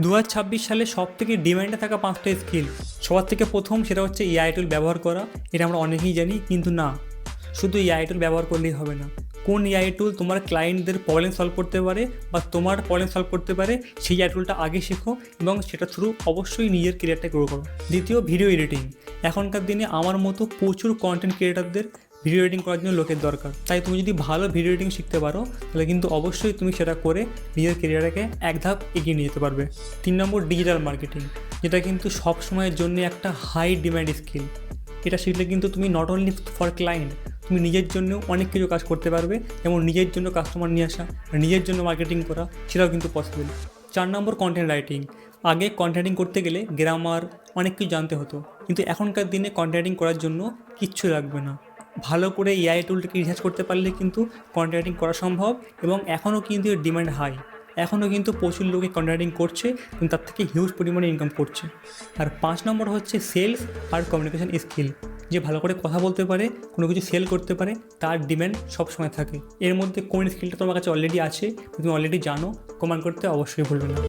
2026 সালে সবথেকে ডিমান্ডে থাকা 5টা স্কিল। সবার থেকে প্রথম সেটা হচ্ছে এআই টুল ব্যবহার করা। এটা আমরা অনেকেই জানি, কিন্তু না, শুধু এআই টুল ব্যবহার করলেই হবে না। কোন এআই টুল তোমার ক্লায়েন্টদের প্রবলেম সলভ করতে পারে বা তোমার প্রবলেম সলভ করতে পারে, সেই এআই টুলটা আগে শেখো এবং সেটা থ্রু অবশ্যই নিজের ক্যারিয়ারটা গ্রো করো। দ্বিতীয়, ভিডিও এডিটিং। এখনকার দিনে আমার মতো প্রচুর কন্টেন্ট ক্রিয়েটারদের ভিডিও এডিটিং করার জন্য লোকের দরকার। তাই তুমি যদি ভালো ভিডিও এডিটিং শিখতে পারো তাহলে কিন্তু অবশ্যই তুমি সেটা করে নিজের ক্যারিয়ারকে এক ধাপ এগিয়ে নিয়ে যেতে পারবে। 3 নম্বর, ডিজিটাল মার্কেটিং, যেটা কিন্তু সব সময়ের জন্য একটা হাই ডিম্যান্ড স্কিল। এটা শিখলে কিন্তু তুমি নট অনলি ফর ক্লায়েন্ট, তুমি নিজের জন্য অনেক কিছু কাজ করতে পারবে, যেমন নিজের জন্য কাস্টমার নিয়ে আসা, নিজের জন্য মার্কেটিং করা, সেটাও কিন্তু পসিবল। 4 নম্বর, কন্টেন্ট রাইটিং। আগে কন্টেন্ট রাইটিং করতে গেলে গ্রামার অনেক কিছু জানতে হতো, কিন্তু এখনকার দিনে কন্টেন্ট রাইটিং করার জন্য কিচ্ছু লাগবে না। ভালো করে এআই টুলটাকে রিসার্চ করতে পারলে কিন্তু কন্টেন্ট রাইটিং করা সম্ভব, এবং এখনও কিন্তু এর ডিমান্ড হাই। এখনও কিন্তু প্রচুর লোকে কন্টেন্ট রাইটিং করছে এবং তার থেকে হিউজ পরিমাণে ইনকাম করছে। আর 5 নম্বর হচ্ছে সেলস আর কমিউনিকেশন স্কিল। যে ভালো করে কথা বলতে পারে, কোনো কিছু সেল করতে পারে, তার ডিমান্ড সবসময় থাকে। এর মধ্যে কোন স্কিলটা তোমার কাছে অলরেডি আছে, তুমি অলরেডি জানো, কমেন্ট করতে অবশ্যই ভুলবে না।